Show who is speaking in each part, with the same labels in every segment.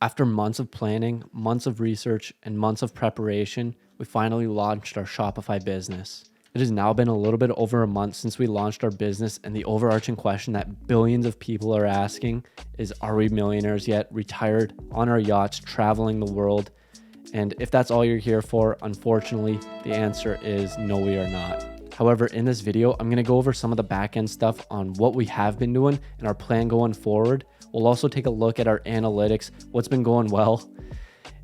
Speaker 1: After months of planning, months of research, and months of preparation, we finally launched our Shopify business. It has now been a little bit over a month since we launched our business, and the overarching question that billions of people are asking is, are we millionaires yet, retired on our yachts, traveling the world? And if that's all you're here for, unfortunately, the answer is no, we are not. However, in this video, I'm gonna go over some of the back-end stuff on what we have been doing and our plan going forward. We'll also take a look at our analytics, what's been going well,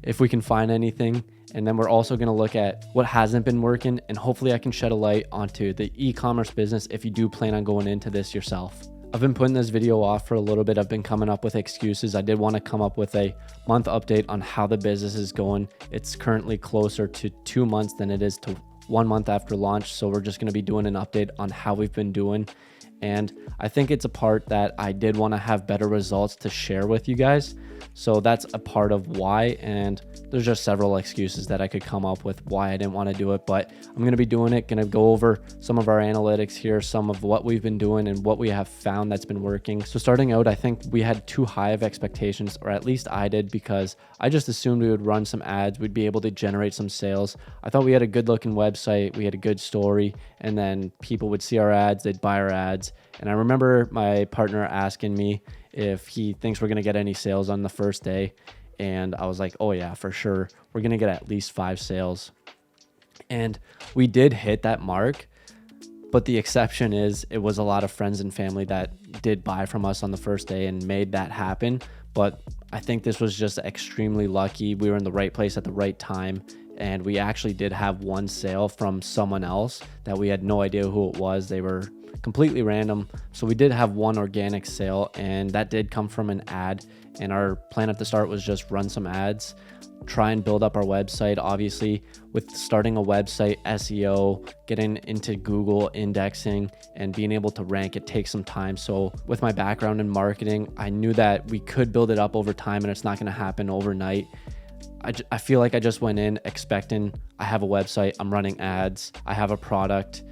Speaker 1: if we can find anything. And then we're also gonna look at what hasn't been working, and hopefully I can shed a light onto the e-commerce business if you do plan on going into this yourself. I've been putting this video off for a little bit. I've been coming up with excuses. I did want to come up with a month update on how the business is going. It's currently closer to 2 months than it is to 1 month after launch. So we're just going to be doing an update on how we've been doing. And I think it's a part that I did want to have better results to share with you guys. So that's a part of why, and there's just several excuses that I could come up with why I didn't want to do it, but I'm going to be doing it. Going to go over some of our analytics here, some of what we've been doing and what we have found that's been working. So starting out, I think we had too high of expectations, or at least I did, because I just assumed we would run some ads, we'd be able to generate some sales. I thought we had a good looking website, we had a good story, and then people would see our ads, they'd buy our ads. And I remember my partner asking me if he thinks we're going to get any sales on the first day. And I was like, oh yeah, for sure. We're going to get at least 5 sales. And we did hit that mark. But the exception is it was a lot of friends and family that did buy from us on the first day and made that happen. But I think this was just extremely lucky. We were in the right place at the right time. And we actually did have one sale from someone else that we had no idea who it was. They were completely random. So we did have one organic sale, and that did come from an ad. And our plan at the start was just run some ads, try and build up our website. Obviously, with starting a website, SEO, getting into Google indexing and being able to rank, it takes some time. So with my background in marketing, I knew that we could build it up over time, and it's not going to happen overnight. I feel like I just went in expecting I have a website, I'm running ads, I have a product,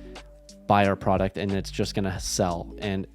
Speaker 1: buy our product, and it's just going to sell. And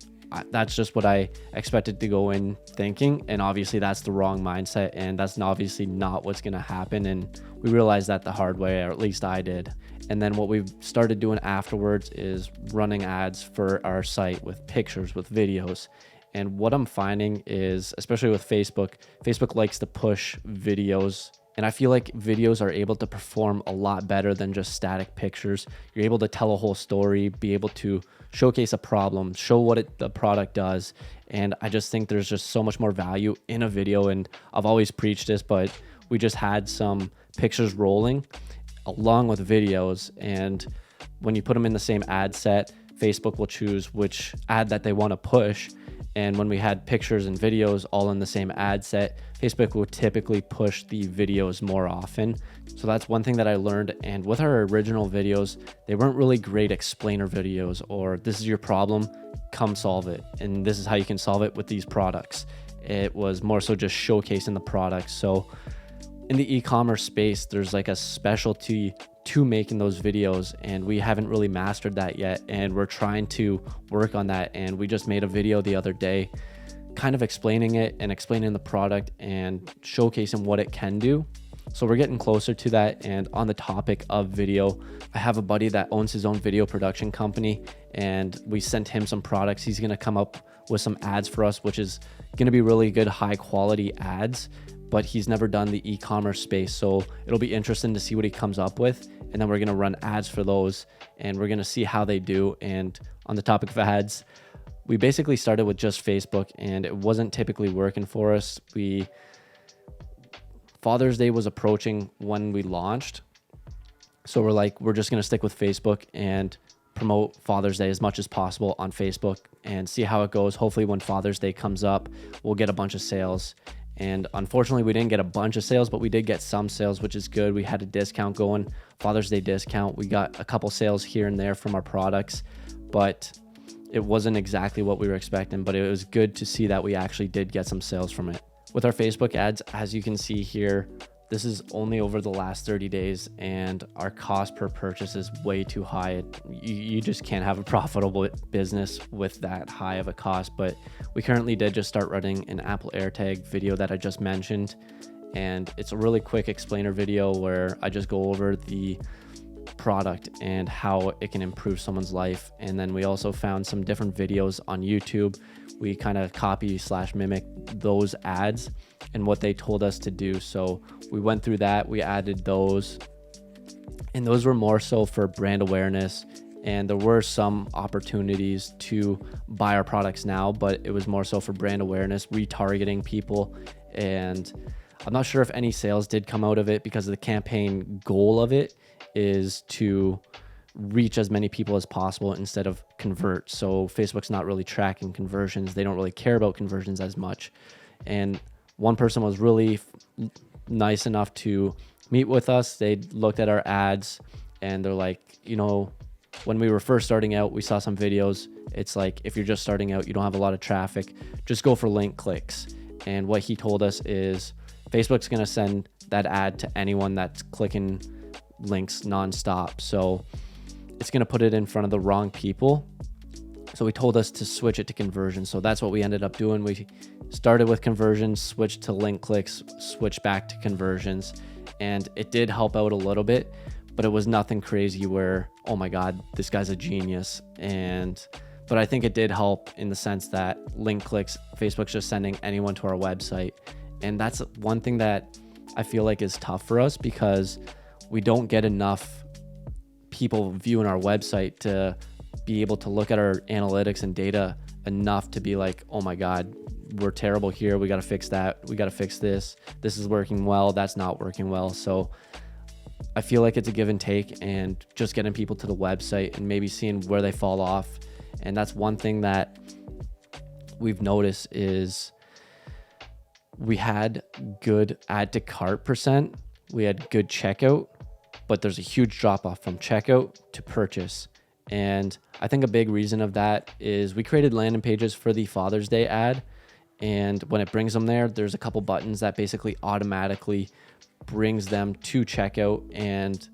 Speaker 1: that's just what I expected to go in thinking. And obviously that's the wrong mindset, and that's obviously not what's going to happen. And we realized that the hard way, or at least I did. And then what we've started doing afterwards is running ads for our site with pictures, with videos. And what I'm finding is, especially with Facebook likes to push videos. And I feel like videos are able to perform a lot better than just static pictures. You're able to tell a whole story, be able to showcase a problem, show what the product does. And I just think there's just so much more value in a video. And I've always preached this, but we just had some pictures rolling along with videos. And when you put them in the same ad set, Facebook will choose which ad that they want to push. And when we had pictures and videos all in the same ad set, Facebook would typically push the videos more often. So that's one thing that I learned. And with our original videos, they weren't really great explainer videos, or this is your problem, come solve it. And this is how you can solve it with these products. It was more so just showcasing the products. So in the e-commerce space, there's like a specialty to making those videos, and we haven't really mastered that yet, and we're trying to work on that. And we just made a video the other day kind of explaining it and explaining the product and showcasing what it can do. So we're getting closer to that. And on the topic of video, I have a buddy that owns his own video production company, and we sent him some products. He's going to come up with some ads for us, which is going to be really good, high quality ads, but he's never done the e-commerce space. So it'll be interesting to see what he comes up with. And then we're going to run ads for those, and we're going to see how they do. And on the topic of ads, we basically started with just Facebook, and it wasn't typically working for us. Father's Day was approaching when we launched. So we're like, we're just going to stick with Facebook and promote Father's Day as much as possible on Facebook and see how it goes. Hopefully when Father's Day comes up, we'll get a bunch of sales. And unfortunately, we didn't get a bunch of sales, but we did get some sales, which is good. We had a discount going, Father's Day discount. We got a couple sales here and there from our products, but it wasn't exactly what we were expecting. But it was good to see that we actually did get some sales from it. With our Facebook ads, as you can see here, this is only over the last 30 days, and our cost per purchase is way too high. You just can't have a profitable business with that high of a cost. But we currently did just start running an Apple AirTag video that I just mentioned, and it's a really quick explainer video where I just go over the product and how it can improve someone's life. And then we also found some different videos on YouTube. We kind of copy/mimic those ads and what they told us to do. So we went through that, we added those, and those were more so for brand awareness. And there were some opportunities to buy our products now, but it was more so for brand awareness, retargeting people. And I'm not sure if any sales did come out of it, because the campaign goal of it is to reach as many people as possible instead of convert. So Facebook's not really tracking conversions. They don't really care about conversions as much. And one person was really nice enough to meet with us. They looked at our ads and they're like, when we were first starting out, we saw some videos. It's like, if you're just starting out, you don't have a lot of traffic, just go for link clicks. And what he told us is Facebook's going to send that ad to anyone that's clicking links nonstop. So it's going to put it in front of the wrong people. So he told us to switch it to conversion. So that's what we ended up doing. We started with conversions, switched to link clicks, switched back to conversions. And it did help out a little bit, but it was nothing crazy where, oh my God, this guy's a genius. But I think it did help in the sense that link clicks, Facebook's just sending anyone to our website. And that's one thing that I feel like is tough for us, because we don't get enough people viewing our website to be able to look at our analytics and data enough to be like, oh my God, we're terrible here. We got to fix that. We got to fix this. This is working well. That's not working well. So I feel like it's a give and take, and just getting people to the website and maybe seeing where they fall off. And that's one thing that we've noticed is we had good add to cart percent. We had good checkout, but there's a huge drop off from checkout to purchase. And I think a big reason of that is we created landing pages for the Father's Day ad. And when it brings them there, there's a couple buttons that basically automatically brings them to checkout. And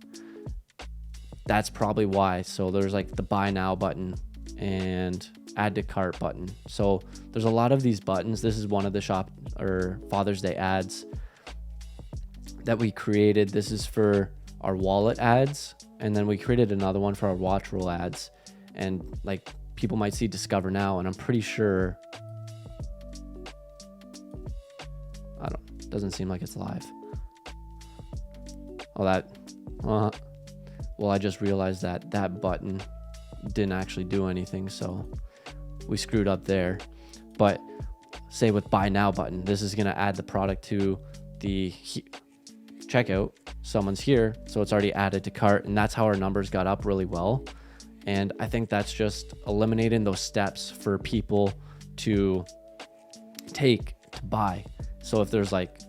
Speaker 1: that's probably why. So there's like the buy now button and add to cart button. So there's a lot of these buttons. This is one of the shop or Father's Day ads that we created. This is for our wallet ads. And then we created another one for our watch roll ads. And like people might see discover now, and I'm pretty sure, doesn't seem like it's live. Well, I just realized that button didn't actually do anything. So we screwed up there. But say with buy now button, this is going to add the product to the checkout. Someone's here, so it's already added to cart, and that's how our numbers got up really well. And I think that's just eliminating those steps for people to take to buy. So if there's like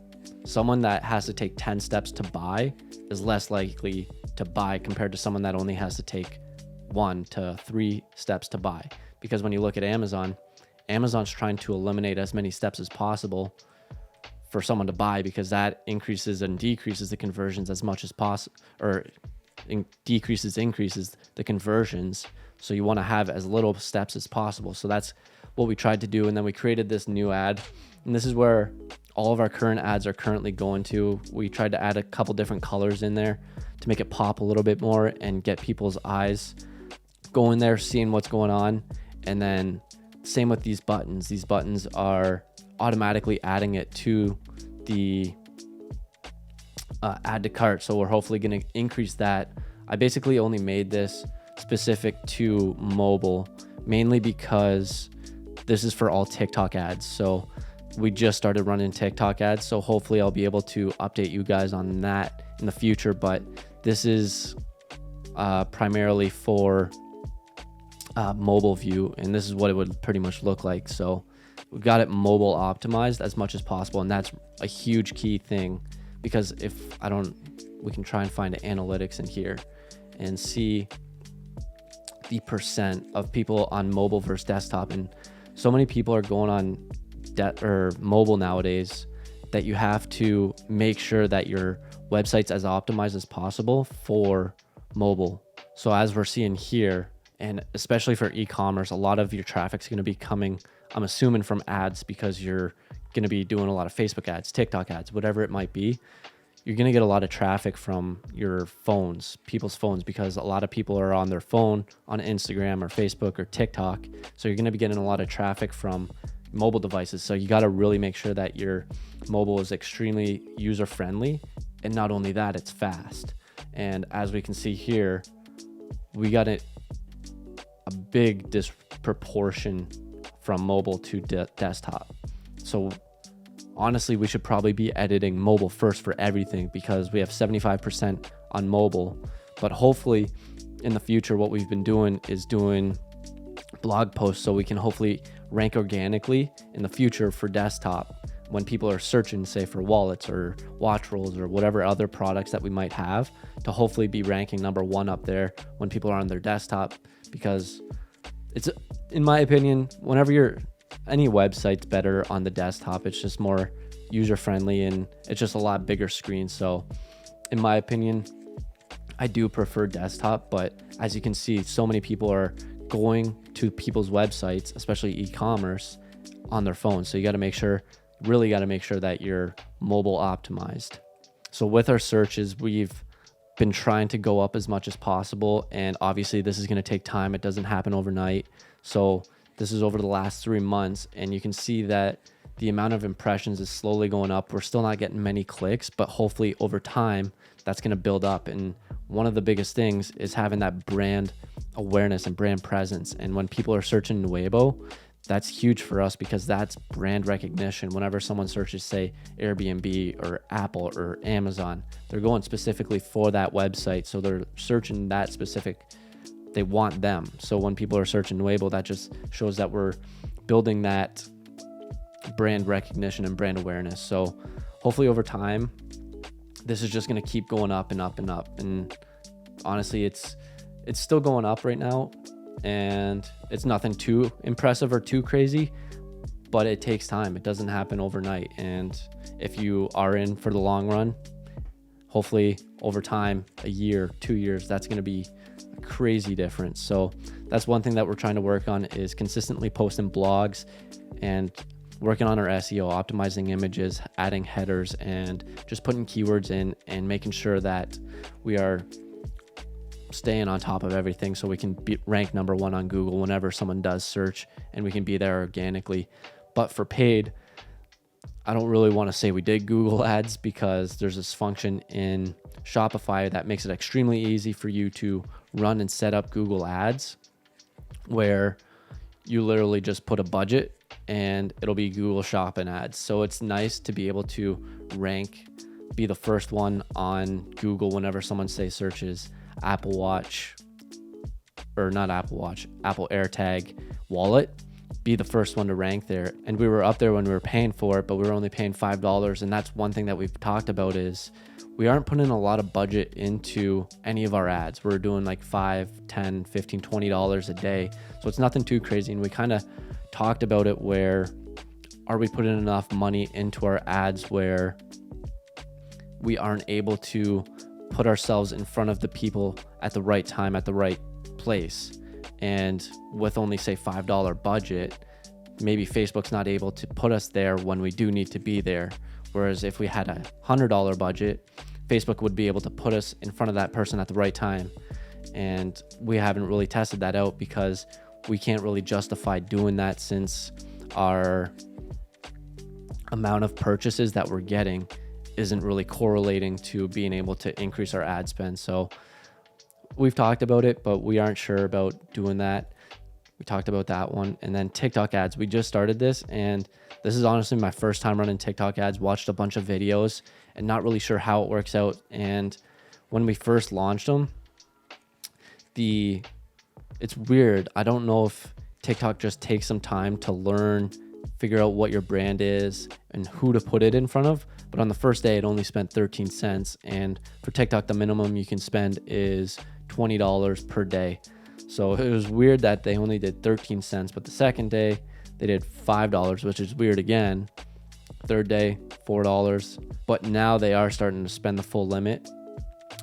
Speaker 1: someone that has to take 10 steps to buy is less likely to buy compared to someone that only has to take 1 to 3 steps to buy. Because when you look at Amazon's trying to eliminate as many steps as possible for someone to buy, because that increases and decreases the conversions as much as possible, or increases the conversions. So you want to have as little steps as possible. So that's what we tried to do. And then we created this new ad, and this is where all of our current ads are currently going to. We tried to add a couple different colors in there to make it pop a little bit more and get people's eyes going there, seeing what's going on. And then same with these buttons. These buttons are automatically adding it to the add to cart. So we're hopefully going to increase that. I basically only made this specific to mobile, mainly because this is for all TikTok ads. So we just started running TikTok ads. So hopefully I'll be able to update you guys on that in the future. But this is primarily for mobile view, and this is what it would pretty much look like. So we've got it mobile optimized as much as possible, and that's a huge key thing, because we can try and find analytics in here and see the percent of people on mobile versus desktop. And so many people are going on mobile nowadays, that you have to make sure that your website's as optimized as possible for mobile. So as we're seeing here, and especially for e-commerce, a lot of your traffic's going to be coming, I'm assuming, from ads, because you're going to be doing a lot of Facebook ads, TikTok ads, whatever it might be. You're going to get a lot of traffic from your phones, people's phones, because a lot of people are on their phone on Instagram or Facebook or TikTok. So you're going to be getting a lot of traffic from mobile devices. So you got to really make sure that your mobile is extremely user friendly. And not only that, it's fast. And as we can see here, we got a big disproportion from mobile to desktop. So honestly, we should probably be editing mobile first for everything, because we have 75% on mobile. But hopefully in the future, what we've been doing is doing blog posts, so we can hopefully rank organically in the future for desktop when people are searching, say, for wallets or watch rolls or whatever other products that we might have, to hopefully be ranking number one up there when people are on their desktop. Because it's, in my opinion, whenever any website's better on the desktop, it's just more user friendly and it's just a lot bigger screen. So in my opinion, I do prefer desktop, but as you can see, so many people are going to people's websites, especially e-commerce, on their phones. So you got to really got to make sure that you're mobile optimized. So with our searches, we've been trying to go up as much as possible. And obviously this is going to take time. It doesn't happen overnight. So this is over the last 3 months, and you can see that the amount of impressions is slowly going up. We're still not getting many clicks, but hopefully over time that's going to build up. And one of the biggest things is having that brand awareness and brand presence. And when people are searching Weibo, that's huge for us, because that's brand recognition. Whenever someone searches, say, Airbnb or Apple or Amazon, they're going specifically for that website. So they're searching that specific, they want them. So when people are searching Weibo, that just shows that we're building that brand recognition and brand awareness. So hopefully over time, this is just going to keep going up and up and up. And honestly, it's still going up right now, and it's nothing too impressive or too crazy, but it takes time. It doesn't happen overnight. And if you are in for the long run, hopefully over time, a year, 2 years, that's going to be a crazy difference. So that's one thing that we're trying to work on, is consistently posting blogs and working on our SEO, optimizing images, adding headers, and just putting keywords in and making sure that we are staying on top of everything, so we can be ranked number one on Google whenever someone does search, and we can be there organically. But for paid, I don't really want to say we did Google ads, because there's this function in Shopify that makes it extremely easy for you to run and set up Google ads, where you literally just put a budget and it'll be Google Shopping ads. So it's nice to be able to rank, be the first one on Google whenever someone, say, searches Apple Watch, or not Apple Watch, Apple AirTag wallet, be the first one to rank there. And we were up there when we were paying for it, but we were only paying $5. And that's one thing that we've talked about, is we aren't putting a lot of budget into any of our ads. We're doing like $5, $10, $15, $20 a day. So it's nothing too crazy. And we kind of talked about it, where are we putting enough money into our ads where we aren't able to put ourselves in front of the people at the right time, at the right place. And with only, say, $5 budget, maybe Facebook's not able to put us there when we do need to be there. Whereas if we had a $100 budget, Facebook would be able to put us in front of that person at the right time. And we haven't really tested that out, because we can't really justify doing that, since our amount of purchases that we're getting isn't really correlating to being able to increase our ad spend. So we've talked about it, but we aren't sure about doing that. We talked about that one. And then TikTok ads, we just started this, and this is honestly my first time running TikTok ads. Watched a bunch of videos and not really sure how it works out. And when we first launched them, it's weird. I don't know if TikTok just takes some time to learn, figure out what your brand is and who to put it in front of. But on the first day, it only spent 13 cents. And for TikTok, the minimum you can spend is $20 per day. So it was weird that they only did 13 cents. But the second day, they did $5, which is weird again. third day, $4. But now they are starting to spend the full limit.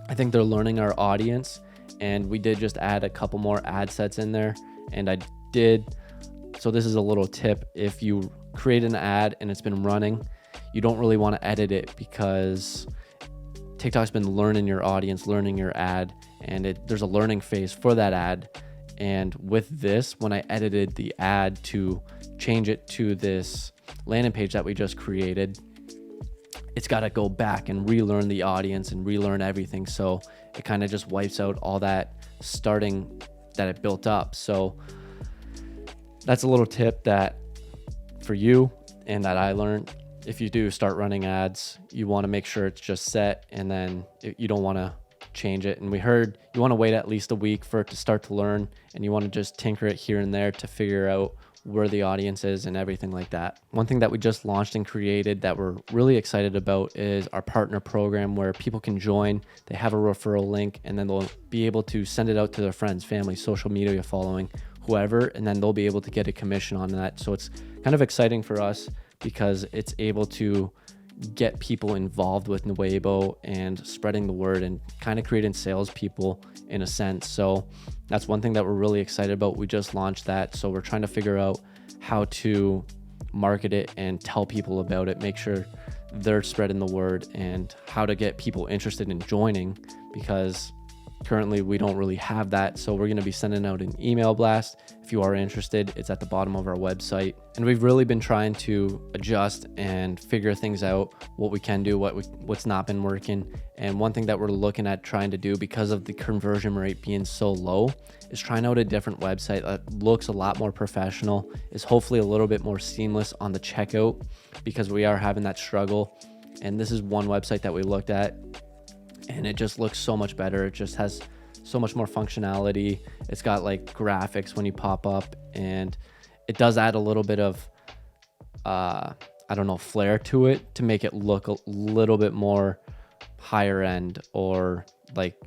Speaker 1: I think they're learning our audience, and we did just add a couple more ad sets in there. And so this is a little tip. If you create an ad and it's been running, you don't really want to edit it, because TikTok's been learning your audience, learning your ad, and there's a learning phase for that ad. And with this, when I edited the ad to change it to this landing page that we just created, it's got to go back and relearn the audience and relearn everything. So it kind of just wipes out all that starting that it built up. So that's a little tip that for you and that I learned. If you do start running ads, you want to make sure it's just set, and then you don't want to change it. And we heard you want to wait at least a week for it to start to learn, and you want to just tinker it here and there to figure out where the audience is and everything like that. One thing that we just launched and created that we're really excited about is our partner program, where people can join. They have a referral link, and then they'll be able to send it out to their friends, family, social media following, whoever, and then they'll be able to get a commission on that. So it's kind of exciting for us, because it's able to get people involved with Nuebo and spreading the word and kind of creating salespeople in a sense. So that's one thing that we're really excited about. We just launched that. So we're trying to figure out how to market it and tell people about it, make sure they're spreading the word, and how to get people interested in joining, because currently we don't really have that. So we're going to be sending out an email blast. If you are interested, it's at the bottom of our website. And we've really been trying to adjust and figure things out, what we can do, what's not been working. And one thing that we're looking at trying to do, because of the conversion rate being so low, is trying out a different website that looks a lot more professional, is hopefully a little bit more seamless on the checkout, because we are having that struggle. And this is one website that we looked at, and it just looks so much better. It just has so much more functionality. It's got like graphics when you pop up, and it does add a little bit of flair to it to make it look a little bit more higher end, or like,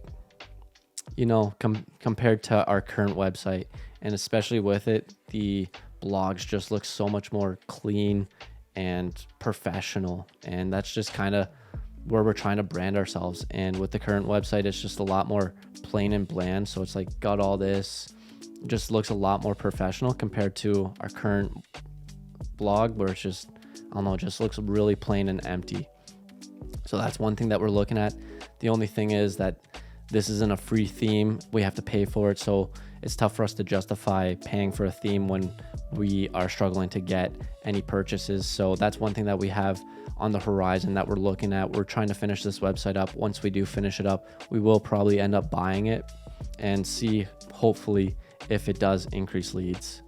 Speaker 1: compared to our current website. And especially with it, the blogs just look so much more clean and professional, and that's just kind of where we're trying to brand ourselves. And with the current website, it's just a lot more plain and bland. So it's like got all this, just looks a lot more professional compared to our current blog, where it's just, just looks really plain and empty. So that's one thing that we're looking at. The only thing is that this isn't a free theme. We have to pay for it. So it's tough for us to justify paying for a theme when we are struggling to get any purchases. So that's one thing that we have on the horizon that we're looking at. We're trying to finish this website up. Once we do finish it up, we will probably end up buying it and see, hopefully, if it does increase leads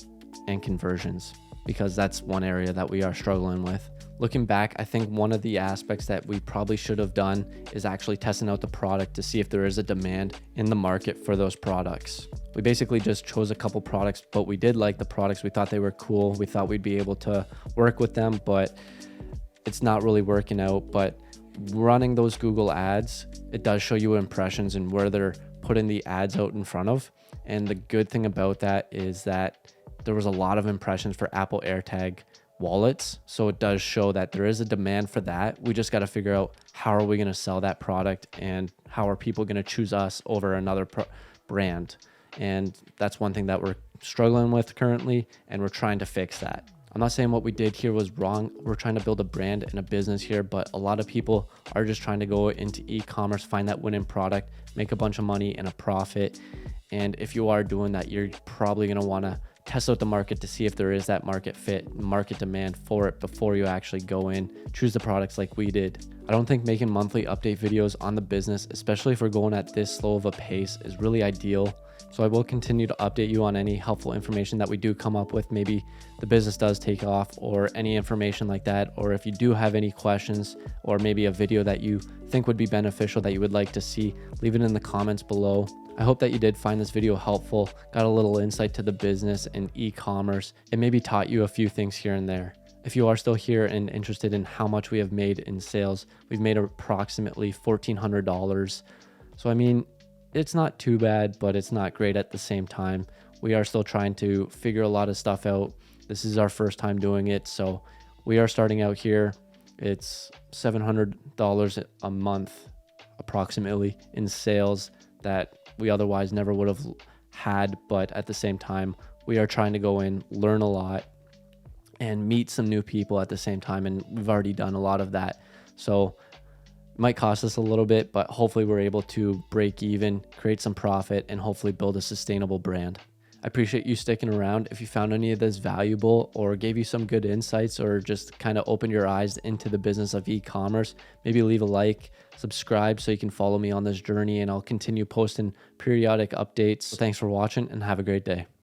Speaker 1: and conversions, because that's one area that we are struggling with. Looking back, I think one of the aspects that we probably should have done is actually testing out the product to see if there is a demand in the market for those products. We basically just chose a couple products, but we did like the products. We thought they were cool. We thought we'd be able to work with them, but it's not really working out. But running those Google ads, it does show you impressions and where they're putting the ads out in front of. And the good thing about that is that there was a lot of impressions for Apple AirTag wallets. So it does show that there is a demand for that. We just got to figure out how are we going to sell that product, and how are people going to choose us over another brand. And that's one thing that we're struggling with currently, and we're trying to fix that. I'm not saying what we did here was wrong. We're trying to build a brand and a business here, but a lot of people are just trying to go into e-commerce, find that winning product, make a bunch of money and a profit. And if you are doing that, you're probably going to want to test out the market to see if there is that market fit, market demand for it before you actually go in, choose the products like we did. I don't think making monthly update videos on the business, especially if we're going at this slow of a pace, is really ideal. So I will continue to update you on any helpful information that we do come up with. Maybe the business does take off, or any information like that. Or if you do have any questions, or maybe a video that you think would be beneficial that you would like to see, leave it in the comments below. I hope that you did find this video helpful, got a little insight to the business and e-commerce, and maybe taught you a few things here and there. If you are still here and interested in how much we have made in sales, we've made approximately $1,400. So I mean, it's not too bad, but it's not great at the same time. We are still trying to figure a lot of stuff out. This is our first time doing it, so we are starting out here. It's $700 a month approximately in sales that we otherwise never would have had. But at the same time, we are trying to go in, learn a lot, and meet some new people at the same time. And we've already done a lot of that. So it might cost us a little bit, but hopefully we're able to break even, create some profit, and hopefully build a sustainable brand. I appreciate you sticking around. If you found any of this valuable or gave you some good insights or just kind of opened your eyes into the business of e-commerce, maybe leave a like, subscribe so you can follow me on this journey, and I'll continue posting periodic updates. So thanks for watching and have a great day.